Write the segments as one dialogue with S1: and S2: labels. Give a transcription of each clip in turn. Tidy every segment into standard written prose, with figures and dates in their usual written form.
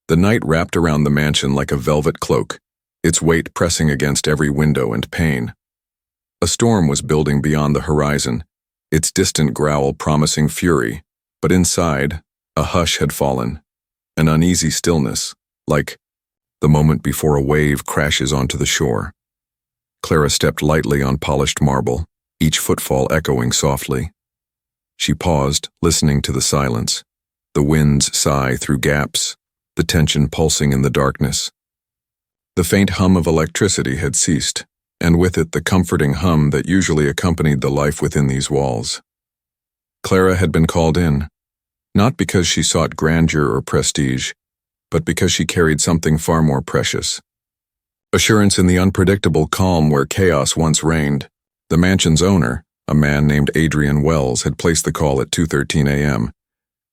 S1: The night wrapped around the mansion like a velvet cloak, its weight pressing against every window and pane. A storm was building beyond the horizon, its distant growl promising fury, but inside, a hush had fallen, an uneasy stillness, like the moment before a wave crashes onto the shore. Clara stepped lightly on polished marble, each footfall echoing softly. She paused, listening to the silence, the wind's sigh through gaps, the tension pulsing in the darkness. The faint hum of electricity had ceased, and with it the comforting hum that usually accompanied the life within these walls. Clara had been called in, not because she sought grandeur or prestige, but because she carried something far more precious. Assurance in the unpredictable calm where chaos once reigned. The mansion's owner, a man named Adrian Wells, had placed the call at 2:13 a.m.,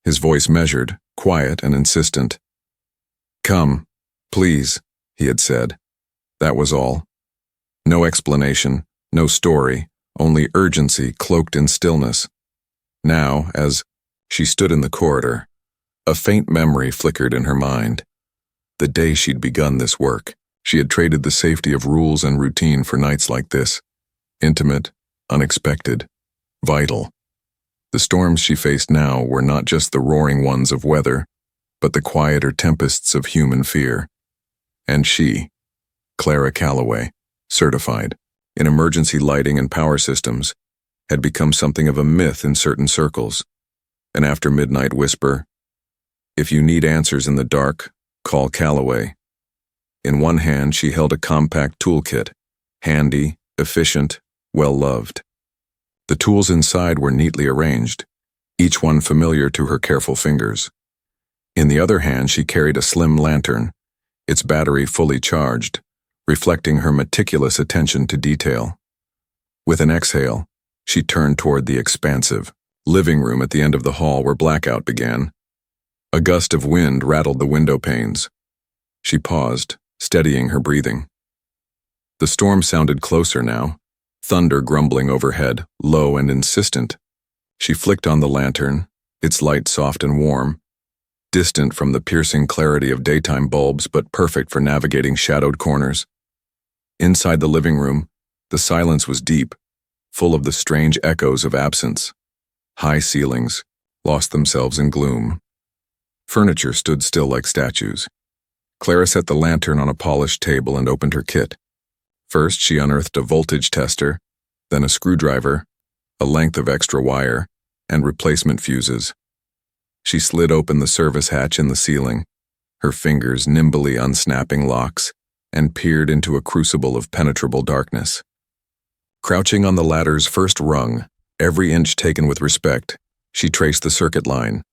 S1: his voice measured, quiet, and insistent. "Come, please," he had said. That was all. No explanation, no story, only urgency cloaked in stillness. Now, as she stood in the corridor, a faint memory flickered in her mind. The day she'd begun this work, she had traded the safety of rules and routine for nights like this. Intimate, unexpected, vital. The storms she faced now were not just the roaring ones of weather, but the quieter tempests of human fear. And she, Clara Calloway, certified in emergency lighting and power systems, had become something of a myth in certain circles. An after-midnight whisper, "If you need answers in the dark, call Calloway." In one hand she held a compact toolkit, handy, efficient, well-loved. The tools inside were neatly arranged, each one familiar to her careful fingers. In the other hand she carried a slim lantern, its battery fully charged, reflecting her meticulous attention to detail. With an exhale, she turned toward the expansive living room at the end of the hall where blackout began. A gust of wind rattled the window panes. She paused, steadying her breathing. The storm sounded closer now, thunder grumbling overhead, low and insistent. She flicked on the lantern, its light soft and warm, distant from the piercing clarity of daytime bulbs but perfect for navigating shadowed corners. Inside the living room, the silence was deep, full of the strange echoes of absence. High ceilings lost themselves in gloom. Furniture stood still like statues. Clara set the lantern on a polished table and opened her kit. First, she unearthed a voltage tester, then a screwdriver, a length of extra wire, and replacement fuses. She slid open the service hatch in the ceiling, her fingers nimbly unsnapping locks, and peered into a crucible of penetrable darkness. Crouching on the ladder's first rung, every inch taken with respect, she traced the circuit line.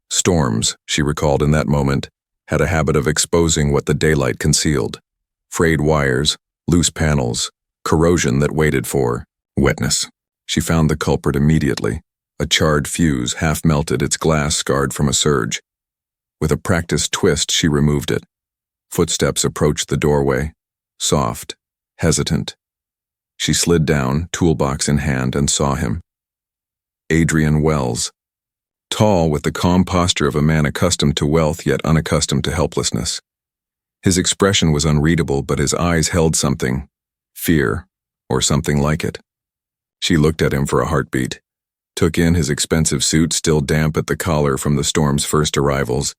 S1: Storms, she recalled in that moment, had a habit of exposing what the daylight concealed. Frayed wires, loose panels, corrosion that waited for wetness. She found the culprit immediately. A charred fuse half melted, its glass scarred from a surge. With a practiced twist, she removed it. Footsteps approached the doorway, soft, hesitant. She slid down, toolbox in hand, and saw him. Adrian Wells. Tall, with the calm posture of a man accustomed to wealth yet unaccustomed to helplessness. His expression was unreadable, but his eyes held something, fear, or something like it. She looked at him for a heartbeat, took in his expensive suit still damp at the collar from the storm's first arrivals,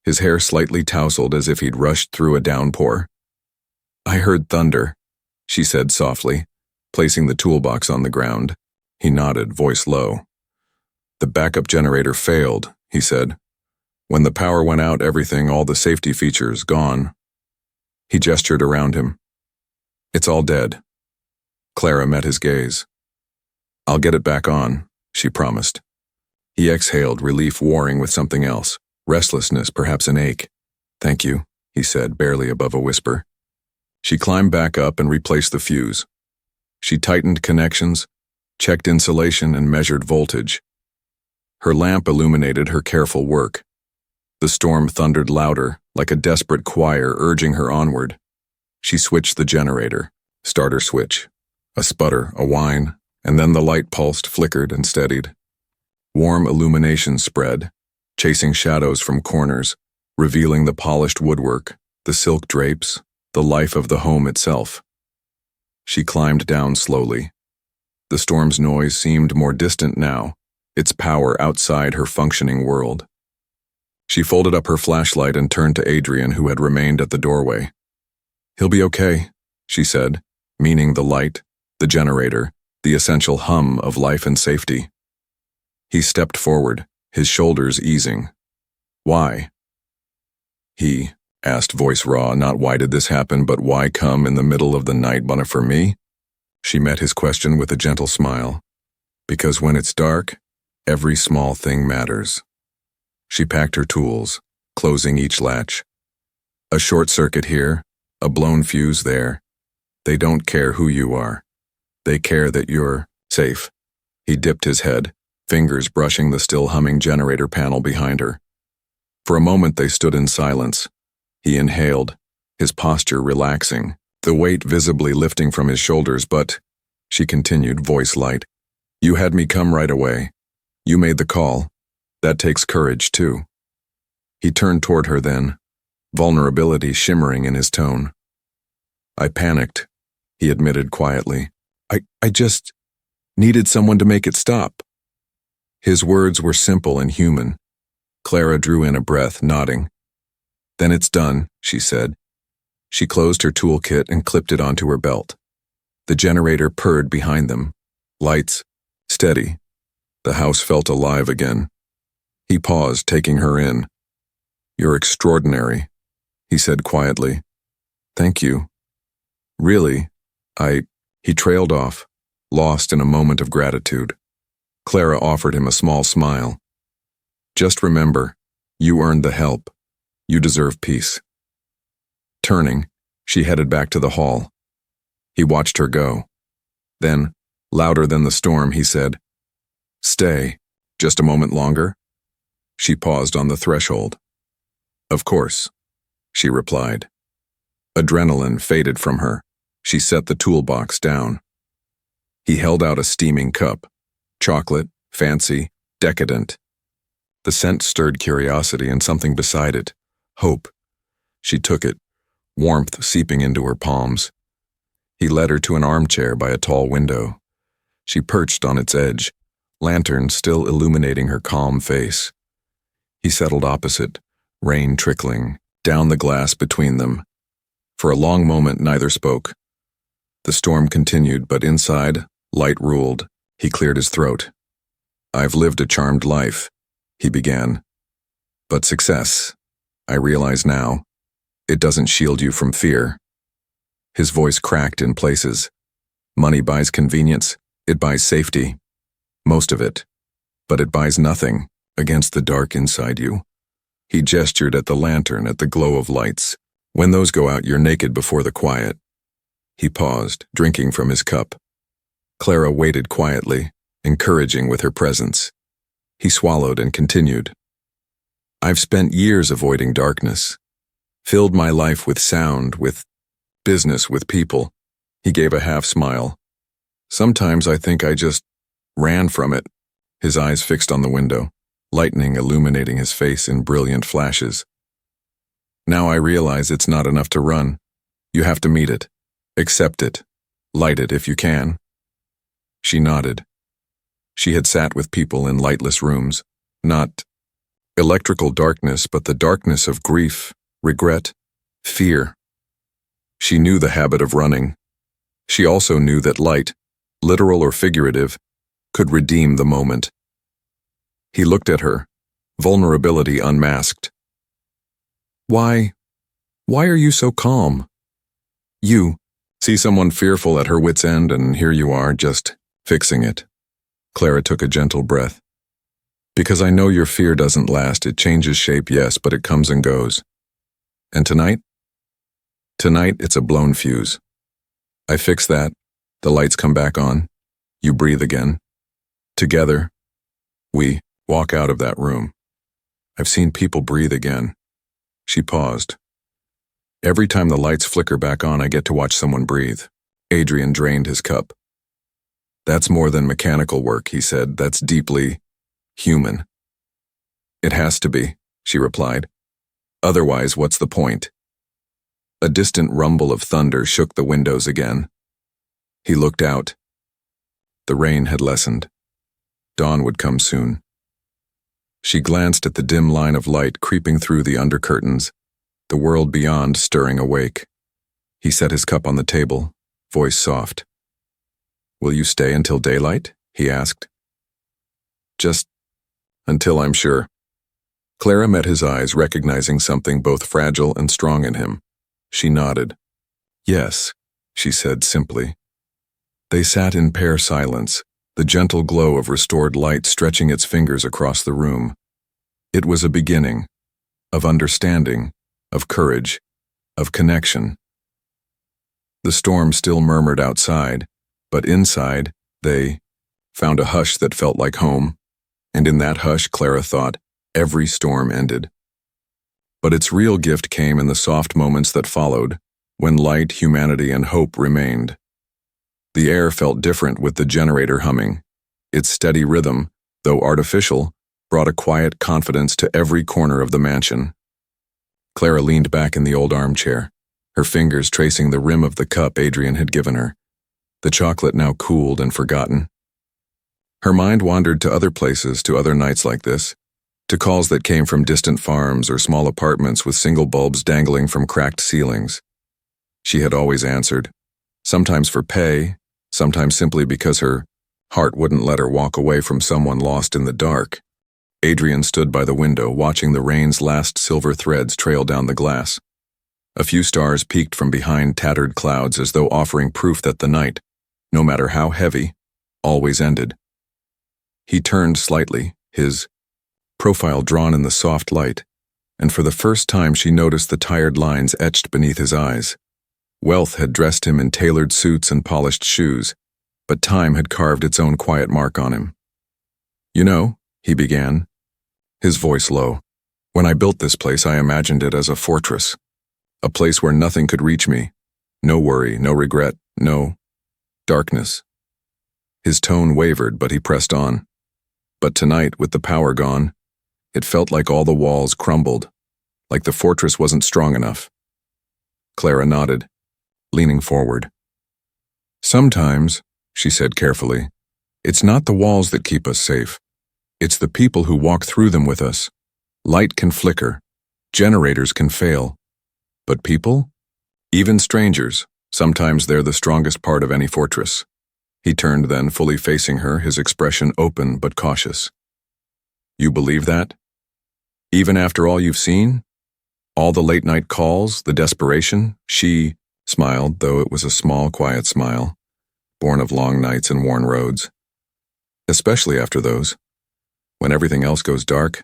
S1: his hair slightly tousled as if he'd rushed through a downpour. "I heard thunder," she said softly, placing the toolbox on the ground. He nodded, voice low. "The backup generator failed," he said. "When the power went out, everything, all the safety features, gone." He gestured around him. "It's all dead." Clara met his gaze. "I'll get it back on," she promised. He exhaled, relief warring with something else, restlessness, perhaps an ache. "Thank you," he said, barely above a whisper. She climbed back up and replaced the fuse. She tightened connections, checked insulation, and measured voltage. Her lamp illuminated her careful work. The storm thundered louder, like a desperate choir urging her onward. She switched the generator, starter switch. A sputter, a whine, and then the light pulsed, flickered, and steadied. Warm illumination spread, chasing shadows from corners, revealing the polished woodwork, the silk drapes, the life of the home itself. She climbed down slowly. The storm's noise seemed more distant now, its power outside her functioning world. She folded up her flashlight and turned to Adrian, who had remained at the doorway. "He'll be okay," she said, meaning the light, the generator, the essential hum of life and safety. He stepped forward, his shoulders easing. "Why?" He asked, voice raw, not why did this happen, but why come in the middle of the night but for me? She met his question with a gentle smile. Because when it's dark, every small thing matters. She packed her tools, closing each latch. A short circuit here, a blown fuse there. They don't care who you are. They care that you're safe. He dipped his head, fingers brushing the still humming generator panel behind her. For a moment they stood in silence. He inhaled, his posture relaxing, the weight visibly lifting from his shoulders, but, she continued, voice light, "You had me come right away. You made the call. That takes courage, too." He turned toward her then, vulnerability shimmering in his tone. "I panicked," he admitted quietly. I just needed someone to make it stop." His words were simple and human. Clara drew in a breath, nodding. "Then it's done," she said. She closed her toolkit and clipped it onto her belt. The generator purred behind them. Lights, steady. The house felt alive again. He paused, taking her in. "You're extraordinary," he said quietly. "Thank you. Really, He trailed off, lost in a moment of gratitude. Clara offered him a small smile. "Just remember, you earned the help. You deserve peace." Turning, she headed back to the hall. He watched her go. Then, louder than the storm, he said, "Stay, just a moment longer?" She paused on the threshold. "Of course," she replied. Adrenaline faded from her. She set the toolbox down. He held out a steaming cup. Chocolate, fancy, decadent. The scent stirred curiosity, and something beside it, hope. She took it, warmth seeping into her palms. He led her to an armchair by a tall window. She perched on its edge, lantern still illuminating her calm face. He settled opposite, rain trickling down the glass between them. For a long moment neither spoke. The storm continued, but inside, light ruled. He cleared his throat. "I've lived a charmed life," he began. "But success, I realize now, it doesn't shield you from fear." His voice cracked in places. "Money buys convenience, it buys safety. Most of it. But it buys nothing against the dark inside you." He gestured at the lantern, at the glow of lights. "When those go out, you're naked before the quiet." He paused, drinking from his cup. Clara waited quietly, encouraging with her presence. He swallowed and continued. "I've spent years avoiding darkness, filled my life with sound, with business, with people." He gave a half smile. "Sometimes I think I just ran from it." His eyes fixed on the window, lightning illuminating his face in brilliant flashes. "Now I realize it's not enough to run. You have to meet it. Accept it. Light it if you can." She nodded. She had sat with people in lightless rooms, not electrical darkness, but the darkness of grief, regret, fear. She knew the habit of running. She also knew that light, literal or figurative, could redeem the moment. He looked at her, vulnerability unmasked. Why are you so calm? You see someone fearful at her wit's end, and here you are, just fixing it." Clara took a gentle breath. "Because I know your fear doesn't last. It changes shape, yes, but it comes and goes. And tonight? Tonight, it's a blown fuse. I fix that. The lights come back on. You breathe again. Together, we walk out of that room. I've seen people breathe again." She paused. "Every time the lights flicker back on, I get to watch someone breathe." Adrian drained his cup. "That's more than mechanical work," he said. "That's deeply human." "It has to be," she replied. Otherwise, what's the point? A distant rumble of thunder shook the windows again. He looked out. The rain had lessened. Dawn would come soon. She glanced at the dim line of light creeping through the undercurtains, the world beyond stirring awake. He set his cup on the table, voice soft. "Will you stay until daylight?" he asked. "Just until I'm sure." Clara met his eyes, recognizing something both fragile and strong in him. She nodded. "Yes," she said simply. They sat in pair silence, the gentle glow of restored light stretching its fingers across the room. It was a beginning, of understanding, of courage, of connection. The storm still murmured outside, but inside, they found a hush that felt like home, and in that hush, Clara thought, every storm ended. But its real gift came in the soft moments that followed, when light, humanity, and hope remained. The air felt different with the generator humming. Its steady rhythm, though artificial, brought a quiet confidence to every corner of the mansion. Clara leaned back in the old armchair, her fingers tracing the rim of the cup Adrian had given her, the chocolate now cooled and forgotten. Her mind wandered to other places, to other nights like this, to calls that came from distant farms or small apartments with single bulbs dangling from cracked ceilings. She had always answered, sometimes for pay, sometimes simply because her heart wouldn't let her walk away from someone lost in the dark. Adrian stood by the window, watching the rain's last silver threads trail down the glass. A few stars peeked from behind tattered clouds as though offering proof that the night, no matter how heavy, always ended. He turned slightly, his profile drawn in the soft light, and for the first time she noticed the tired lines etched beneath his eyes. Wealth had dressed him in tailored suits and polished shoes, but time had carved its own quiet mark on him. "You know," he began, his voice low, "when I built this place I imagined it as a fortress, a place where nothing could reach me, no worry, no regret, no darkness." His tone wavered, but he pressed on. But tonight, with the power gone, it felt like all the walls crumbled, like the fortress wasn't strong enough. Clara nodded, leaning forward. "Sometimes," she said carefully, "it's not the walls that keep us safe. It's the people who walk through them with us. Light can flicker, generators can fail. But people? Even strangers, sometimes they're the strongest part of any fortress." He turned then, fully facing her, his expression open but cautious. "You believe that? Even after all you've seen? All the late-night calls, the desperation?" She smiled, though it was a small, quiet smile, born of long nights and worn roads. "Especially after those. When everything else goes dark,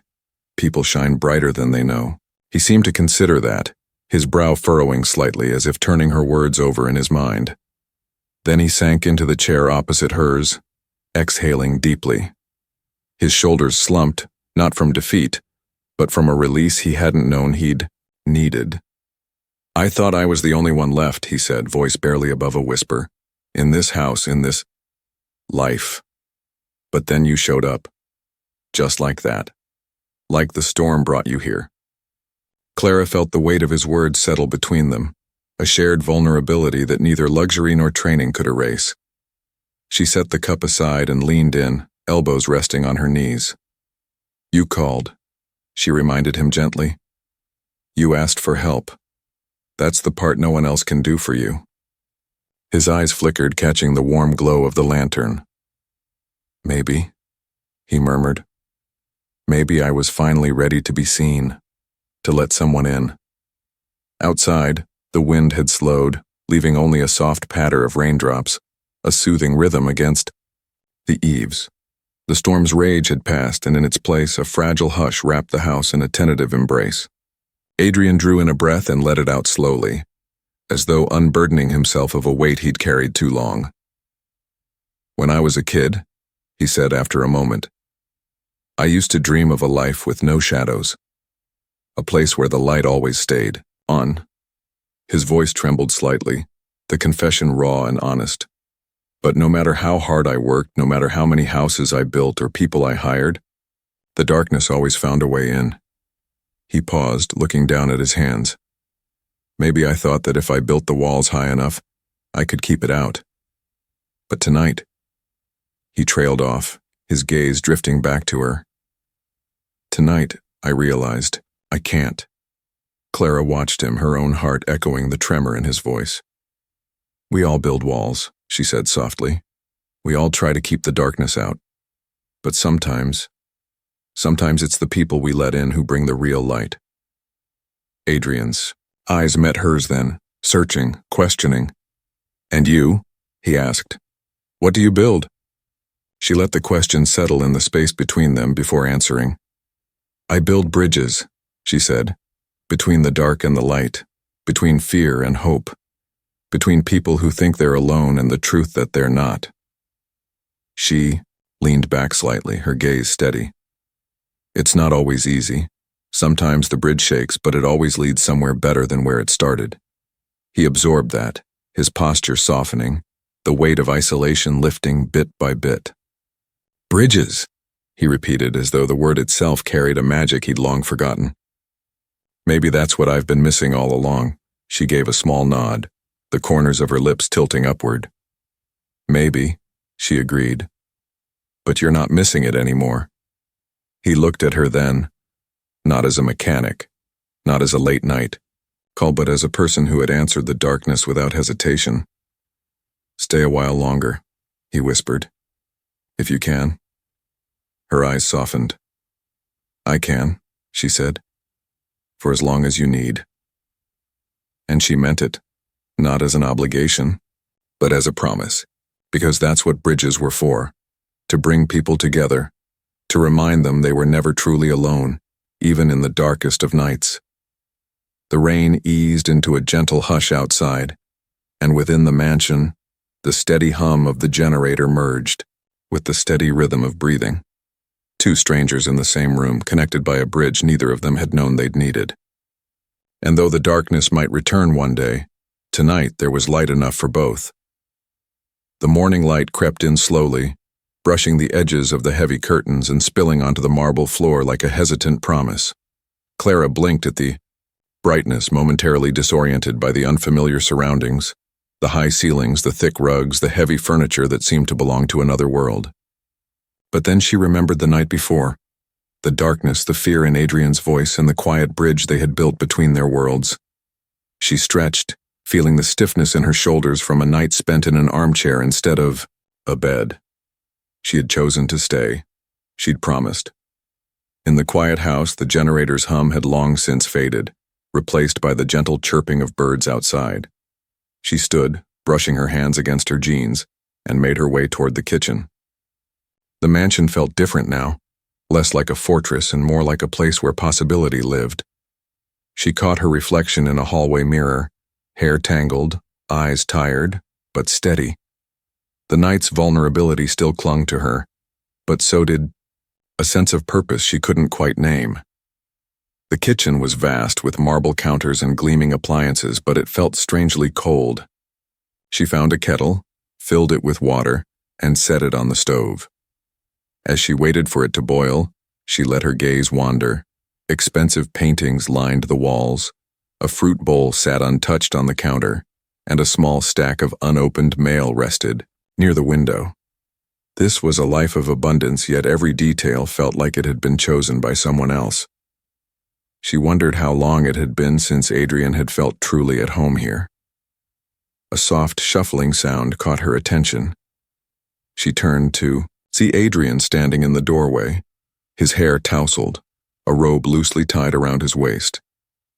S1: people shine brighter than they know." He seemed to consider that, his brow furrowing slightly as if turning her words over in his mind. Then he sank into the chair opposite hers, exhaling deeply. His shoulders slumped, not from defeat, but from a release he hadn't known he'd needed. "I thought I was the only one left," he said, voice barely above a whisper, "in this house, in this life. But then you showed up. Just like that. Like the storm brought you here." Clara felt the weight of his words settle between them, a shared vulnerability that neither luxury nor training could erase. She set the cup aside and leaned in, elbows resting on her knees. "You called," she reminded him gently. "You asked for help. That's the part no one else can do for you." His eyes flickered, catching the warm glow of the lantern. "Maybe," he murmured. "Maybe I was finally ready to be seen, to let someone in." Outside, the wind had slowed, leaving only a soft patter of raindrops, a soothing rhythm against the eaves. The storm's rage had passed, and in its place a fragile hush wrapped the house in a tentative embrace. Adrian drew in a breath and let it out slowly, as though unburdening himself of a weight he'd carried too long. "When I was a kid," he said after a moment, "I used to dream of a life with no shadows, a place where the light always stayed on." His voice trembled slightly, the confession raw and honest. "But no matter how hard I worked, no matter how many houses I built or people I hired, the darkness always found a way in." He paused, looking down at his hands. Maybe I thought that if I built the walls high enough, I could keep it out. But tonight, he trailed off, his gaze drifting back to her. Tonight, I realized, I can't. Clara watched him, her own heart echoing the tremor in his voice. We all build walls, she said softly. We all try to keep the darkness out. But sometimes it's the people we let in who bring the real light. Adrian's eyes met hers then, searching, questioning. And you? He asked. What do you build? She let the question settle in the space between them before answering. I build bridges, she said, between the dark and the light, between fear and hope, between people who think they're alone and the truth that they're not. She leaned back slightly, her gaze steady. It's not always easy. Sometimes the bridge shakes, but it always leads somewhere better than where it started. He absorbed that, his posture softening, the weight of isolation lifting bit by bit. Bridges, he repeated as though the word itself carried a magic he'd long forgotten. Maybe that's what I've been missing all along. She gave a small nod, the corners of her lips tilting upward. Maybe, she agreed. But you're not missing it anymore. He looked at her then, not as a mechanic, not as a late night call, but as a person who had answered the darkness without hesitation. Stay a while longer, he whispered. If you can. Her eyes softened. I can, she said. For as long as you need. And she meant it, not as an obligation, but as a promise, because that's what bridges were for, to bring people together, to remind them they were never truly alone, even in the darkest of nights. The rain eased into a gentle hush outside, and within the mansion, the steady hum of the generator merged with the steady rhythm of breathing. Two strangers in the same room, connected by a bridge neither of them had known they'd needed. And though the darkness might return one day, tonight there was light enough for both. The morning light crept in slowly, brushing the edges of the heavy curtains and spilling onto the marble floor like a hesitant promise. Clara blinked at the brightness, momentarily disoriented by the unfamiliar surroundings, the high ceilings, the thick rugs, the heavy furniture that seemed to belong to another world. But then she remembered the night before, the darkness, the fear in Adrian's voice, and the quiet bridge they had built between their worlds. She stretched, feeling the stiffness in her shoulders from a night spent in an armchair instead of a bed. She had chosen to stay. She'd promised. In the quiet house, the generator's hum had long since faded, replaced by the gentle chirping of birds outside. She stood, brushing her hands against her jeans, and made her way toward the kitchen. The mansion felt different now, less like a fortress and more like a place where possibility lived. She caught her reflection in a hallway mirror, hair tangled, eyes tired, but steady. The night's vulnerability still clung to her, but so did a sense of purpose she couldn't quite name. The kitchen was vast with marble counters and gleaming appliances, but it felt strangely cold. She found a kettle, filled it with water, and set it on the stove. As she waited for it to boil, she let her gaze wander. Expensive paintings lined the walls, a fruit bowl sat untouched on the counter, and a small stack of unopened mail rested near the window. This was a life of abundance, yet every detail felt like it had been chosen by someone else. She wondered how long it had been since Adrian had felt truly at home here. A soft shuffling sound caught her attention. She turned to see Adrian standing in the doorway, his hair tousled, a robe loosely tied around his waist.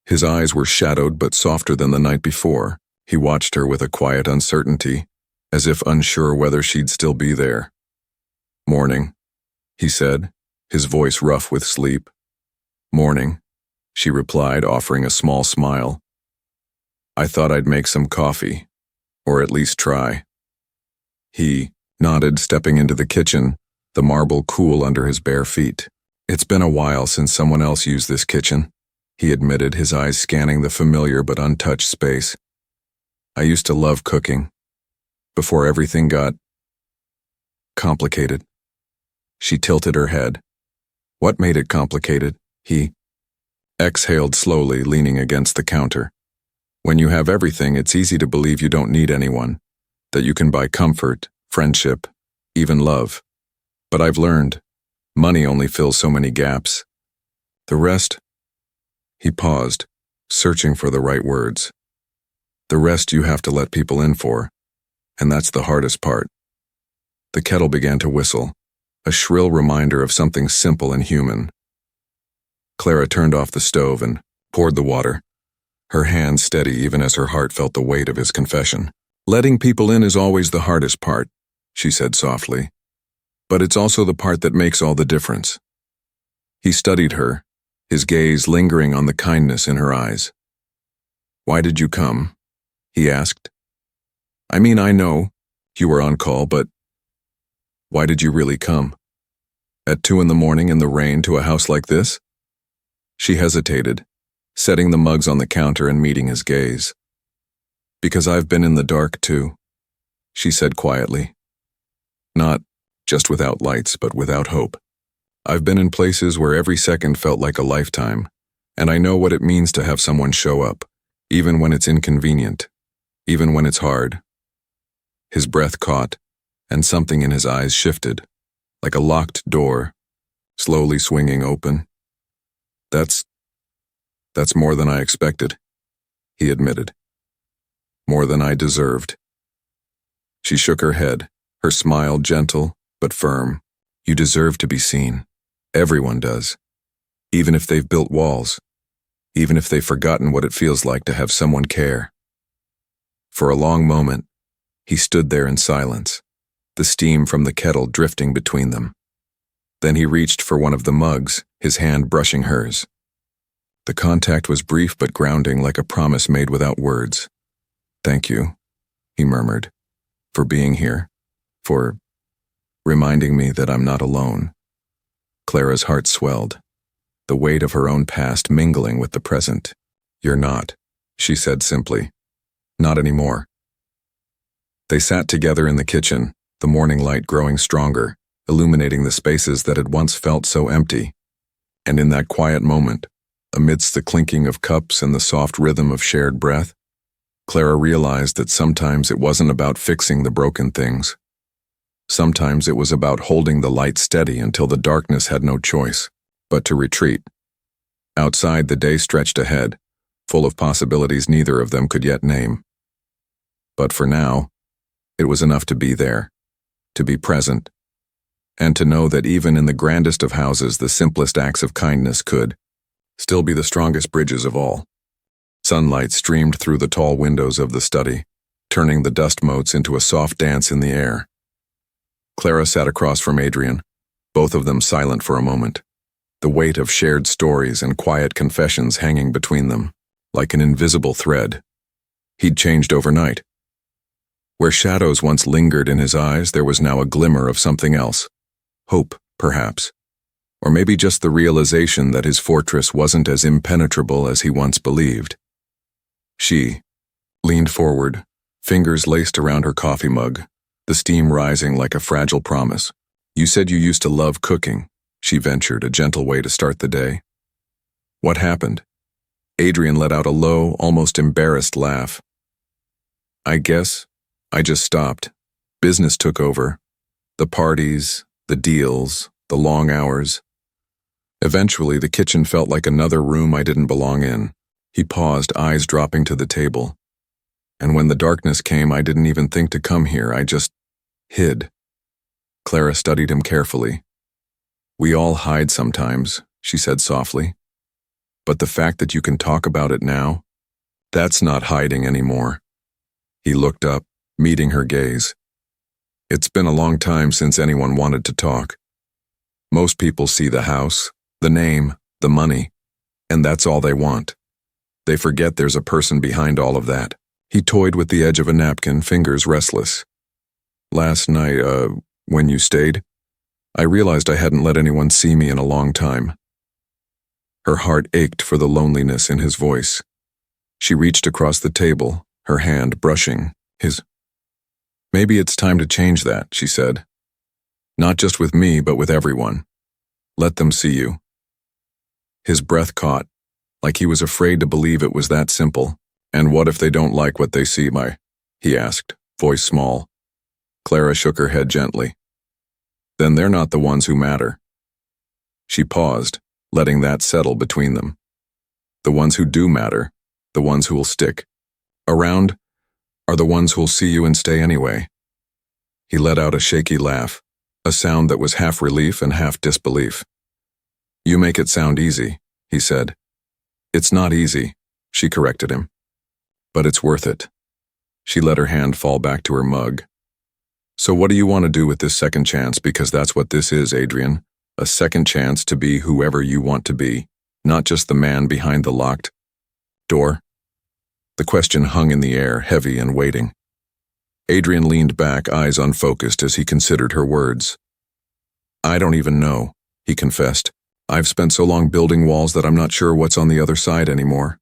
S1: His eyes were shadowed but softer than the night before. He watched her with a quiet uncertainty, as if unsure whether she'd still be there. "Morning," he said, his voice rough with sleep. "Morning," she replied, offering a small smile. "I thought I'd make some coffee, or at least try." He nodded, stepping into the kitchen, the marble cool under his bare feet. "It's been a while since someone else used this kitchen," he admitted, his eyes scanning the familiar but untouched space. "I used to love cooking, before everything got complicated." She tilted her head. "What made it complicated?" He exhaled slowly, leaning against the counter. When you have everything, it's easy to believe you don't need anyone, that you can buy comfort, friendship, even love. But I've learned, money only fills so many gaps. The rest. He paused, searching for the right words. The rest you have to let people in for, and that's the hardest part. The kettle began to whistle, a shrill reminder of something simple and human. Clara turned off the stove and poured the water, her hands steady even as her heart felt the weight of his confession. Letting people in is always the hardest part, she said softly. But it's also the part that makes all the difference. He studied her, his gaze lingering on the kindness in her eyes. Why did you come? He asked. I mean, I know you were on call, but why did you really come? At 2 a.m. in the rain to a house like this? She hesitated, setting the mugs on the counter and meeting his gaze. Because I've been in the dark too, she said quietly. Not just without lights, but without hope. I've been in places where every second felt like a lifetime, and I know what it means to have someone show up, even when it's inconvenient, even when it's hard. His breath caught, and something in his eyes shifted, like a locked door, slowly swinging open. That's more than I expected, he admitted. More than I deserved. She shook her head, her smile gentle but firm. You deserve to be seen. Everyone does. Even if they've built walls. Even if they've forgotten what it feels like to have someone care. For a long moment, he stood there in silence, the steam from the kettle drifting between them. Then he reached for one of the mugs, his hand brushing hers. The contact was brief but grounding, like a promise made without words. Thank you, he murmured, for being here, for reminding me that I'm not alone. Clara's heart swelled, the weight of her own past mingling with the present. You're not, she said simply. Not anymore. They sat together in the kitchen, the morning light growing stronger, illuminating the spaces that had once felt so empty. And in that quiet moment, amidst the clinking of cups and the soft rhythm of shared breath, Clara realized that sometimes it wasn't about fixing the broken things. Sometimes it was about holding the light steady until the darkness had no choice but to retreat. Outside, the day stretched ahead, full of possibilities neither of them could yet name. But for now, it was enough to be there, to be present, and to know that even in the grandest of houses, the simplest acts of kindness could still be the strongest bridges of all. Sunlight streamed through the tall windows of the study, turning the dust motes into a soft dance in the air. Clara sat across from Adrian, both of them silent for a moment, the weight of shared stories and quiet confessions hanging between them, like an invisible thread. He'd changed overnight. Where shadows once lingered in his eyes, there was now a glimmer of something else. Hope, perhaps. Or maybe just the realization that his fortress wasn't as impenetrable as he once believed. She leaned forward, fingers laced around her coffee mug, the steam rising like a fragile promise. You said you used to love cooking, she ventured, a gentle way to start the day. What happened? Adrian let out a low, almost embarrassed laugh. I guess I just stopped. Business took over. The parties, the deals, the long hours. Eventually, the kitchen felt like another room I didn't belong in. He paused, eyes dropping to the table. And when the darkness came, I didn't even think to come here. I just hid. Clara studied him carefully. We all hide sometimes, she said softly. But the fact that you can talk about it now, that's not hiding anymore. He looked up, meeting her gaze. It's been a long time since anyone wanted to talk. Most people see the house, the name, the money, and that's all they want. They forget there's a person behind all of that. He toyed with the edge of a napkin, fingers restless. Last night, when you stayed, I realized I hadn't let anyone see me in a long time. Her heart ached for the loneliness in his voice. She reached across the table, her hand brushing his. Maybe it's time to change that, she said. Not just with me, but with everyone. Let them see you. His breath caught, like he was afraid to believe it was that simple. "And what if they don't like what they see, he asked, voice small. Clara shook her head gently. "Then they're not the ones who matter." She paused, letting that settle between them. "The ones who do matter, the ones who will stick around, are the ones who'll see you and stay anyway." He let out a shaky laugh, a sound that was half relief and half disbelief. "You make it sound easy," he said. "It's not easy," she corrected him. "But it's worth it." She let her hand fall back to her mug. "So what do you want to do with this second chance? Because that's what this is, Adrian. A second chance to be whoever you want to be, not just the man behind the locked door." The question hung in the air, heavy and waiting. Adrian leaned back, eyes unfocused, as he considered her words. "I don't even know," he confessed. "I've spent so long building walls that I'm not sure what's on the other side anymore."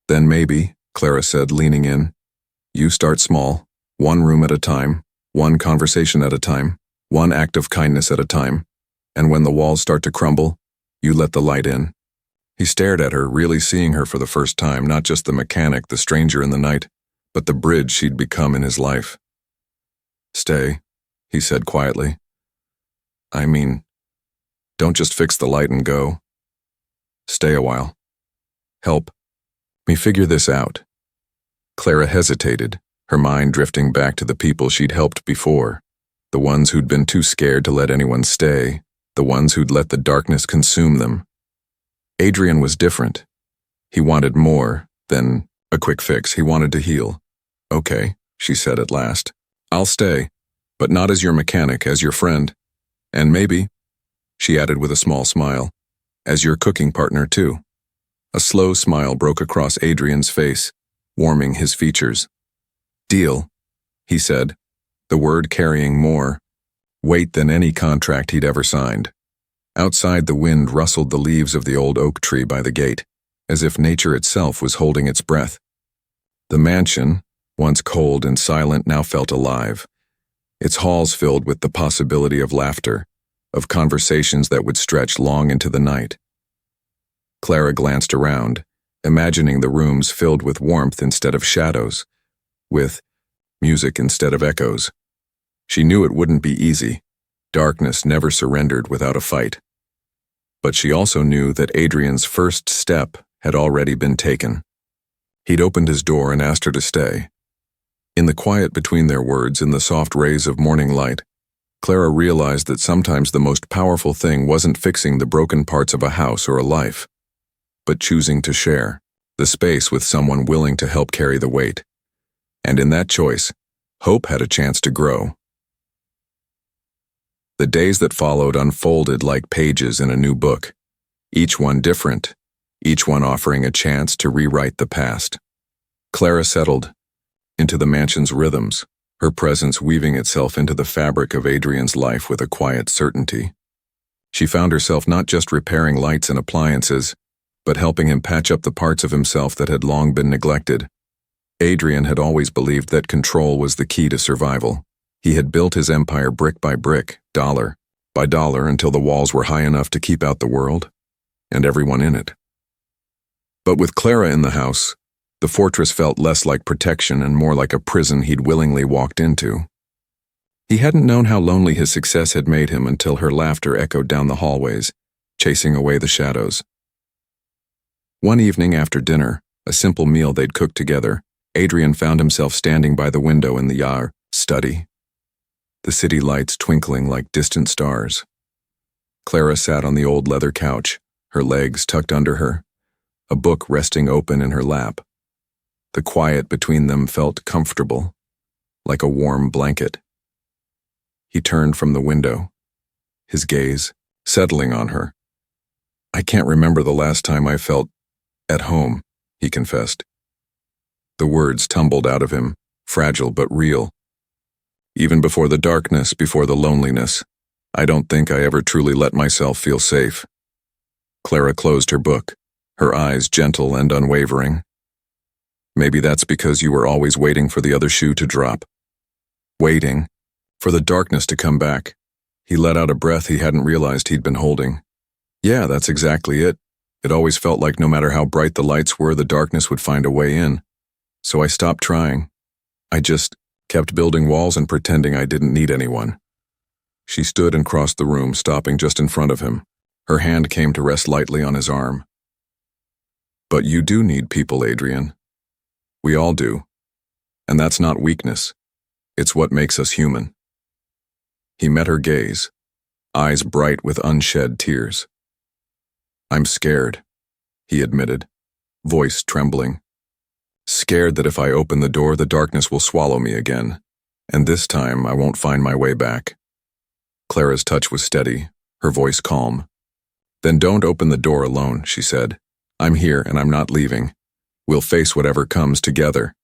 S1: "Then maybe," Clara said, leaning in, "you start small, one room at a time, one conversation at a time, one act of kindness at a time, and when the walls start to crumble, you let the light in." He stared at her, really seeing her for the first time, not just the mechanic, the stranger in the night, but the bridge she'd become in his life. "Stay," he said quietly. "I mean, don't just fix the light and go. Stay a while. Help me figure this out." Clara hesitated, her mind drifting back to the people she'd helped before, the ones who'd been too scared to let anyone stay, the ones who'd let the darkness consume them. Adrian was different. He wanted more than a quick fix. He wanted to heal. "Okay," she said at last. "I'll stay, but not as your mechanic, as your friend. And maybe," she added with a small smile, "as your cooking partner too." A slow smile broke across Adrian's face, warming his features. "Deal," he said, the word carrying more weight than any contract he'd ever signed. Outside, the wind rustled the leaves of the old oak tree by the gate, as if nature itself was holding its breath. The mansion, once cold and silent, now felt alive, its halls filled with the possibility of laughter, of conversations that would stretch long into the night. Clara glanced around, imagining the rooms filled with warmth instead of shadows, with music instead of echoes. She knew it wouldn't be easy. Darkness never surrendered without a fight. But she also knew that Adrian's first step had already been taken. He'd opened his door and asked her to stay. In the quiet between their words, in the soft rays of morning light, Clara realized that sometimes the most powerful thing wasn't fixing the broken parts of a house or a life, but choosing to share the space with someone willing to help carry the weight. And in that choice, hope had a chance to grow. The days that followed unfolded like pages in a new book, each one different, each one offering a chance to rewrite the past. Clara settled into the mansion's rhythms, her presence weaving itself into the fabric of Adrian's life with a quiet certainty. She found herself not just repairing lights and appliances, but helping him patch up the parts of himself that had long been neglected. Adrian had always believed that control was the key to survival. He had built his empire brick by brick, dollar by dollar, until the walls were high enough to keep out the world and everyone in it. But with Clara in the house, the fortress felt less like protection and more like a prison he'd willingly walked into. He hadn't known how lonely his success had made him until her laughter echoed down the hallways, chasing away the shadows. One evening after dinner, a simple meal they'd cooked together, Adrian found himself standing by the window in the study, the city lights twinkling like distant stars. Clara sat on the old leather couch, her legs tucked under her, a book resting open in her lap. The quiet between them felt comfortable, like a warm blanket. He turned from the window, his gaze settling on her. "I can't remember the last time I felt at home," he confessed. The words tumbled out of him, fragile but real. "Even before the darkness, before the loneliness, I don't think I ever truly let myself feel safe." Clara closed her book, her eyes gentle and unwavering. "Maybe that's because you were always waiting for the other shoe to drop. Waiting for the darkness to come back." He let out a breath he hadn't realized he'd been holding. "Yeah, that's exactly it. It always felt like no matter how bright the lights were, the darkness would find a way in. So I stopped trying. I just kept building walls and pretending I didn't need anyone. She stood and crossed the room, stopping just in front of him. Her hand came to rest lightly on his arm. But you do need people, Adrian. We all do. And that's not weakness. It's what makes us human. He met her gaze, eyes bright with unshed tears. I'm scared, he admitted, voice trembling. Scared that if I open the door, the darkness will swallow me again, and this time I won't find my way back. Clara's touch was steady, her voice calm. Then don't open the door alone, she said. I'm here and I'm not leaving. We'll face whatever comes together.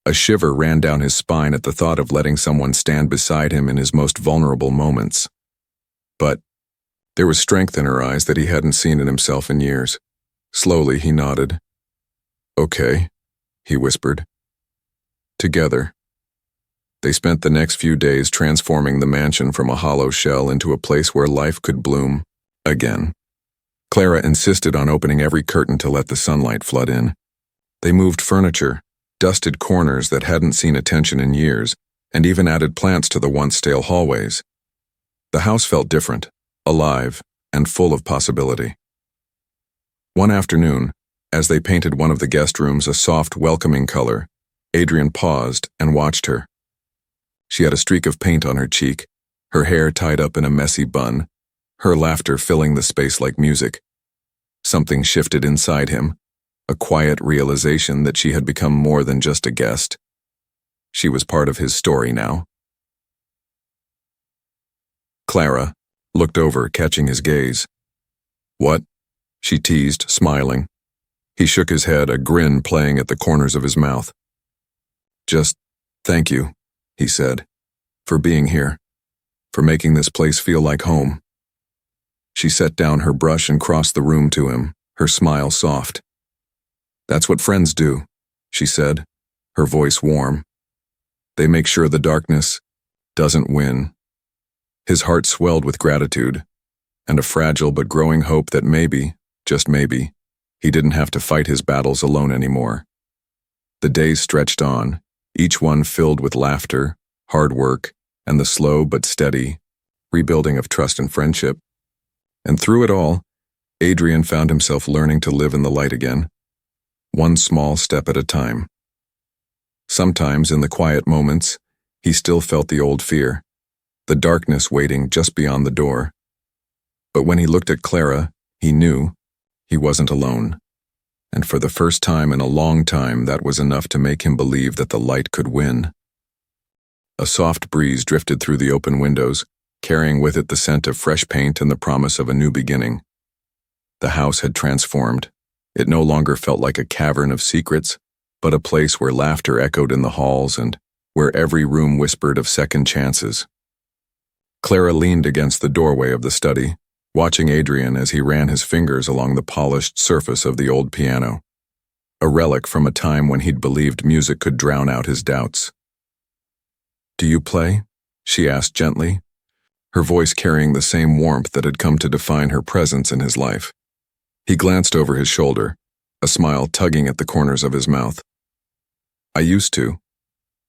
S1: A shiver ran down his spine at the thought of letting someone stand beside him in his most vulnerable moments. But there was strength in her eyes that he hadn't seen in himself in years. Slowly he nodded. Okay, he whispered. Together. They spent the next few days transforming the mansion from a hollow shell into a place where life could bloom again. Clara insisted on opening every curtain to let the sunlight flood in. They moved furniture, dusted corners that hadn't seen attention in years, and even added plants to the once stale hallways. The house felt different, alive, and full of possibility. One afternoon, as they painted one of the guest rooms a soft, welcoming color, Adrian paused and watched her. She had a streak of paint on her cheek, her hair tied up in a messy bun, her laughter filling the space like music. Something shifted inside him, a quiet realization that she had become more than just a guest. She was part of his story now. Clara looked over, catching his gaze. What? She teased, smiling. He shook his head, a grin playing at the corners of his mouth. Just thank you, he said, for being here, for making this place feel like home. She set down her brush and crossed the room to him, her smile soft. That's what friends do, she said, her voice warm. They make sure the darkness doesn't win. His heart swelled with gratitude, and a fragile but growing hope that maybe, just maybe, he didn't have to fight his battles alone anymore. The days stretched on, each one filled with laughter, hard work, and the slow but steady rebuilding of trust and friendship. And through it all, Adrian found himself learning to live in the light again, one small step at a time. Sometimes, in the quiet moments, he still felt the old fear, the darkness waiting just beyond the door. But when he looked at Clara, he knew he wasn't alone. And for the first time in a long time, that was enough to make him believe that the light could win. A soft breeze drifted through the open windows, carrying with it the scent of fresh paint and the promise of a new beginning. The house had transformed. It no longer felt like a cavern of secrets, but a place where laughter echoed in the halls and where every room whispered of second chances. Clara leaned against the doorway of the study, watching Adrian as he ran his fingers along the polished surface of the old piano, a relic from a time when he'd believed music could drown out his doubts. "Do you play?" she asked gently, her voice carrying the same warmth that had come to define her presence in his life. He glanced over his shoulder, a smile tugging at the corners of his mouth. "I used to.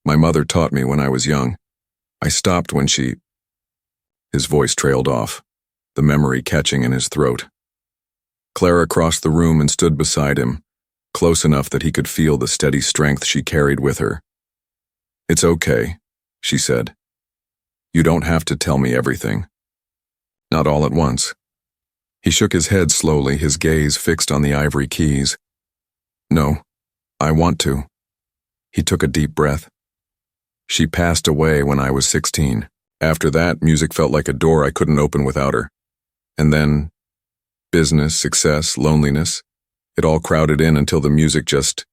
S1: My mother taught me when I was young. I stopped when she—" His voice trailed off, the memory catching in his throat. Clara crossed the room and stood beside him, close enough that he could feel the steady strength she carried with her. "It's okay," she said. "You don't have to tell me everything. Not all at once." He shook his head slowly, his gaze fixed on the ivory keys. "No, I want to." He took a deep breath. "She passed away when I was 16. After that, music felt like a door I couldn't open without her. And then, business, success, loneliness, it all crowded in until the music just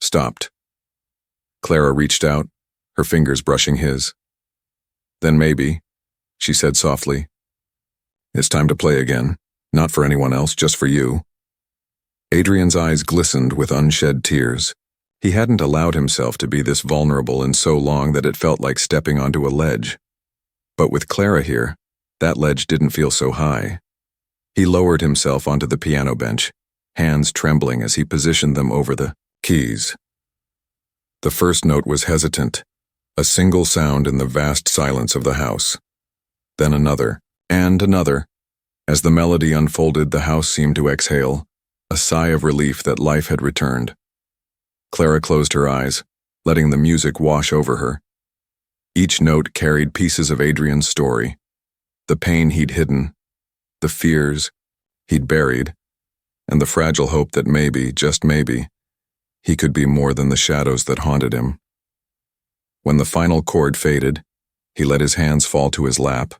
S1: stopped." Clara reached out, her fingers brushing his. "Then maybe," she said softly, "it's time to play again. Not for anyone else, just for you." Adrian's eyes glistened with unshed tears. He hadn't allowed himself to be this vulnerable in so long that it felt like stepping onto a ledge. But with Clara here, that ledge didn't feel so high. He lowered himself onto the piano bench, hands trembling as he positioned them over the keys. The first note was hesitant, a single sound in the vast silence of the house. Then another, and another. As the melody unfolded, the house seemed to exhale, a sigh of relief that life had returned. Clara closed her eyes, letting the music wash over her. Each note carried pieces of Adrian's story, the pain he'd hidden, the fears he'd buried, and the fragile hope that maybe, just maybe, he could be more than the shadows that haunted him. When the final chord faded, he let his hands fall to his lap,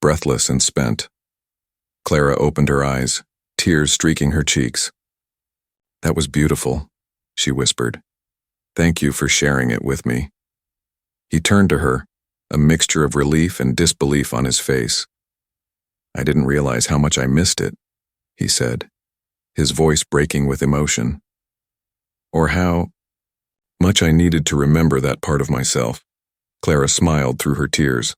S1: breathless and spent. Clara opened her eyes, tears streaking her cheeks. "That was beautiful," she whispered. "Thank you for sharing it with me." He turned to her, a mixture of relief and disbelief on his face. "I didn't realize how much I missed it," he said, his voice breaking with emotion. "Or how much I needed to remember that part of myself." Clara smiled through her tears.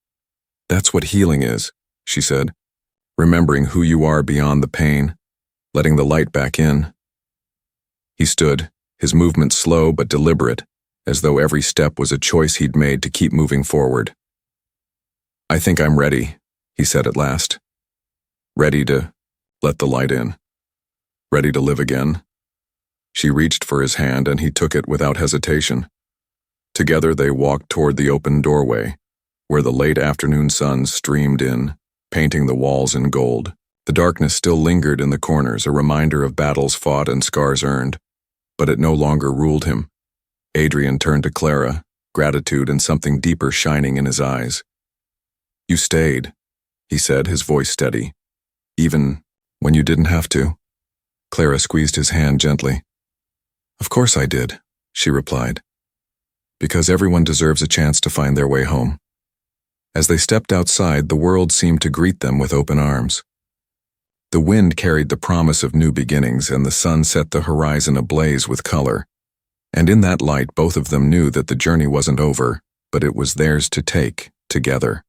S1: "That's what healing is," she said. "Remembering who you are beyond the pain, letting the light back in." He stood, his movement slow but deliberate, as though every step was a choice he'd made to keep moving forward. "I think I'm ready," he said at last. "Ready to let the light in. Ready to live again." She reached for his hand and he took it without hesitation. Together they walked toward the open doorway, where the late afternoon sun streamed in, painting the walls in gold. The darkness still lingered in the corners, a reminder of battles fought and scars earned, but it no longer ruled him. Adrian turned to Clara, gratitude and something deeper shining in his eyes. "You stayed," he said, his voice steady, "even when you didn't have to." Clara squeezed his hand gently. "Of course I did," she replied, "because everyone deserves a chance to find their way home." As they stepped outside, the world seemed to greet them with open arms. The wind carried the promise of new beginnings, and the sun set the horizon ablaze with color. And in that light, both of them knew that the journey wasn't over, but it was theirs to take, together.